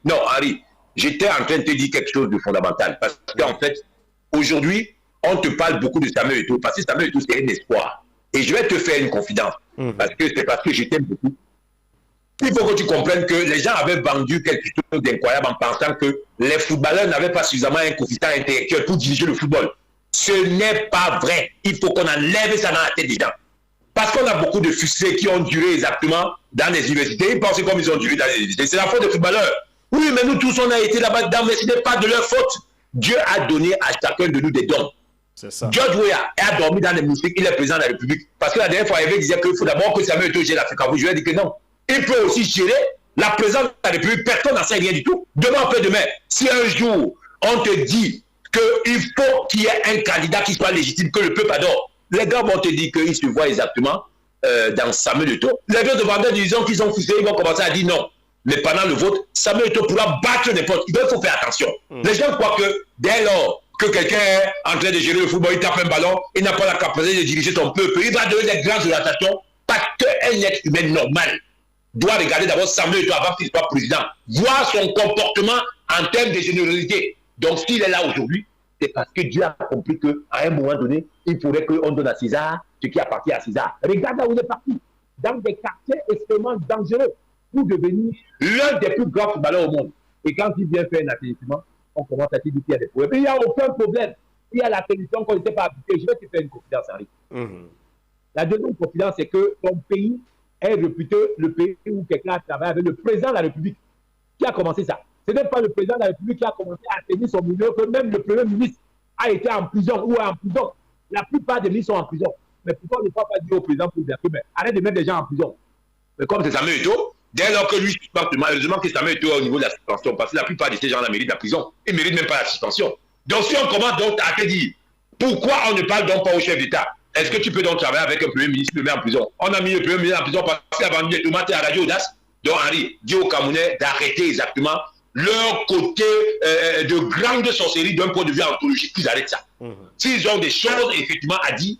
Non, Harry, j'étais en train de te dire quelque chose de fondamental. Parce qu'en fait, aujourd'hui, on te parle beaucoup de Samuel Eto'o, parce que Samuel Eto'o, c'est un espoir. Et je vais te faire une confidence. Parce que c'est parce que je t'aime beaucoup. Il faut que tu comprennes que les gens avaient vendu quelque chose d'incroyable en pensant que les footballeurs n'avaient pas suffisamment un coefficient intellectuel pour diriger le football. Ce n'est pas vrai. Il faut qu'on enlève ça dans la tête des gens. Parce qu'on a beaucoup de fusées qui ont duré exactement dans les universités. Ils pensent comme ils ont duré dans les universités. C'est la faute des footballeurs. Oui, mais nous tous, on a été là-bas dedans, mais ce n'est pas de leur faute. Dieu a donné à chacun de nous des dons. C'est ça. George Weah a dormi dans les moustiques, il est président de la République. Parce que la dernière fois, il disait qu'il faut d'abord que Samuel Eto'o gère l'Afrique. Je lui ai dit que non. Il peut aussi gérer la présidence de la République. Personne n'en sait rien du tout. Demain, après-demain, si un jour, on te dit qu'il faut qu'il y ait un candidat qui soit légitime, que le peuple adore, les gars vont te dire qu'ils se voient exactement dans Samuel Eto'o. Les gars de vendeurs disons qu'ils ont fusé, ils vont commencer à dire non. Mais pendant le vote, Samuel Eto'o pourra battre n'importe qui. Il faut faire attention. Les gens croient que dès lors que quelqu'un est en train de gérer le football, il tape un ballon, il n'a pas la capacité de diriger son peuple, il va donner des grandes orientations parce qu'un être humain normal doit regarder d'abord Samuel Eto'o avant qu'il soit président, voir son comportement en termes de générosité. Donc s'il est là aujourd'hui, c'est parce que Dieu a compris qu'à un moment donné, il faudrait qu'on donne à César ce qui appartient à César. Regarde là où il est parti, dans des quartiers extrêmement dangereux, pour devenir l'un des plus grands footballeurs au monde. Et quand il vient faire un atterrissement, on commence à se dire qu'il y a des problèmes. Mais il n'y a aucun problème. Il y a la télévision qu'on n'était pas habitué. Je vais te faire une confidence, Henri. La deuxième confidence, c'est que ton pays est réputé le pays où quelqu'un a travaillé avec le président de la République. Qui a commencé ça? Ce n'est pas le président de la République qui a commencé à tenir son milieu, que même le premier ministre a été en prison ou est en prison. La plupart des ministres sont en prison. Mais pourquoi ne pas dire au président pour dire que arrête de mettre des gens en prison? Mais comme c'est Samuel Eto'o, dès lors que lui, malheureusement que Samuel Eto'o au niveau de la suspension, parce que la plupart de ces gens-là méritent la prison, ils ne méritent même pas la suspension. Donc si on commence donc à te dire, pourquoi on ne parle donc pas au chef d'État? Est-ce que tu peux donc travailler avec un premier ministre qui le met en prison? On a mis le premier ministre en prison parce qu'il a vendu des tomates à Radio Audace. Donc Henri dit aux Camerounais d'arrêter exactement leur côté de grande sorcellerie d'un point de vue anthologique, qu'ils arrêtent ça. S'ils ont des choses effectivement à dire,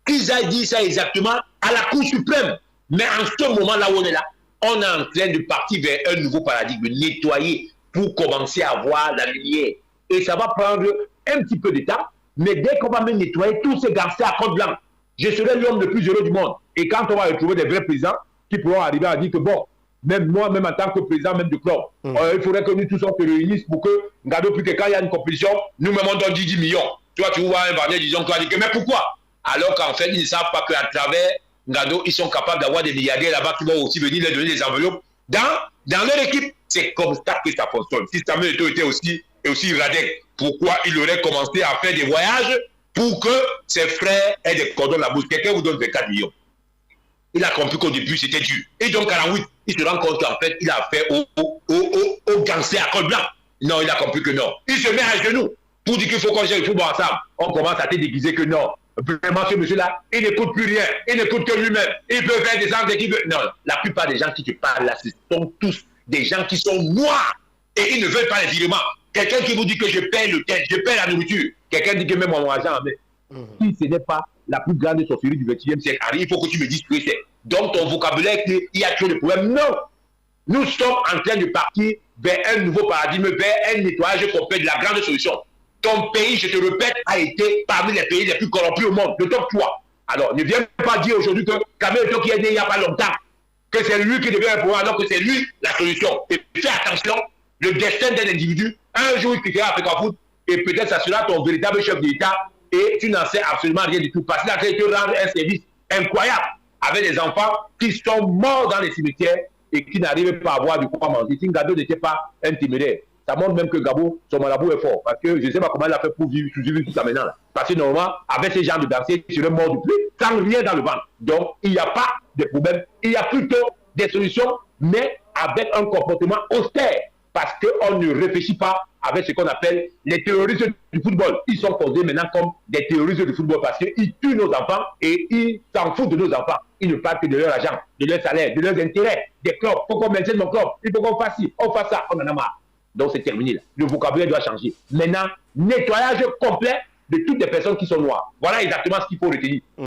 qu'ils aillent dire ça exactement à la Cour suprême. Mais en ce moment-là où on est là, on est en train de partir vers un nouveau paradigme, nettoyer pour commencer à voir la lumière. Et ça va prendre un petit peu de temps, mais dès qu'on va me nettoyer tous ces gangsters à côte blanche, je serai l'homme le plus heureux du monde. Et quand on va retrouver des vrais présidents qui pourront arriver à dire que bon, même moi, même en tant que président même du club, il faudrait que nous tous on se réunisse pour que, regardez, plus que quand il y a une compétition, nous-mêmes on donne 10 millions. Toi, tu vois un Varnier disons, toi, mais pourquoi? Alors qu'en fait, ils ne savent pas qu'à travers Ngado, ils sont capables d'avoir des milliardaires là-bas qui vont aussi venir leur donner des enveloppes dans leur équipe. C'est comme ça que ça fonctionne. Si Samuel Eto'o était aussi radec, pourquoi il aurait commencé à faire des voyages pour que ses frères aient des cordons de la bouche? Quelqu'un vous donne 24 millions. Il a compris qu'au début, c'était dur. Et donc, à la 8, il se rend compte qu'en fait, il a affaire aux gangsters à col blanc. Non, il a compris que non. Il se met à genoux pour dire qu'il faut qu'on gère le football ensemble. On commence à te déguiser que non. Vraiment, ce monsieur-là, il n'écoute plus rien. Il n'écoute que lui-même. Il peut faire des gens qui veut. Non, la plupart des gens qui te parlent là, ce sont tous des gens qui sont noirs. Et ils ne veulent pas les virements. Quelqu'un qui vous dit que je paie le tête, je paie la nourriture. Quelqu'un dit que même mon argent, mais si ce n'est pas la plus grande sorcellerie du 20e siècle, il faut que tu me dises ce que c'est. Donc ton vocabulaire, il y a trop de problèmes. Non! Nous sommes en train de partir vers un nouveau paradigme, vers un nettoyage complet de la grande solution. Ton pays, je te répète, a été parmi les pays les plus corrompus au monde, le top 3. Alors, ne viens pas dire aujourd'hui que Samuel Eto'o qui est né il n'y a pas longtemps, que c'est lui qui devient un pouvoir, alors que c'est lui la solution. Et fais attention, le destin d'un individu, un jour il quittera Africa Foot, et peut-être ça sera ton véritable chef d'État, et tu n'en sais absolument rien du tout. Parce qu'il a créé te rendre un service incroyable avec des enfants qui sont morts dans les cimetières et qui n'arrivent pas à avoir du quoi manger. Si Ngado n'était pas un téméraire, ça montre même que Gabo, son malabou est fort. Parce que je ne sais pas comment il a fait pour vivre jusqu'à maintenant. Là. Parce que normalement, avec ces gens de dansers, il serait mort du plus, sans rien dans le ventre. Donc, il n'y a pas de problème. Il y a plutôt des solutions, mais avec un comportement austère. Parce qu'on ne réfléchit pas avec ce qu'on appelle les terroristes du football. Ils sont posés maintenant comme des terroristes du football parce qu'ils tuent nos enfants et ils s'en foutent de nos enfants. Ils ne parlent que de leur argent, de leur salaire, de leurs intérêts, des clubs. Il faut qu'on maintienne mon club, il faut qu'on fasse ci, on fasse ça, on en a marre. Donc c'est terminé là. Le vocabulaire doit changer. Maintenant, nettoyage complet de toutes les personnes qui sont noires. Voilà exactement ce qu'il faut retenir.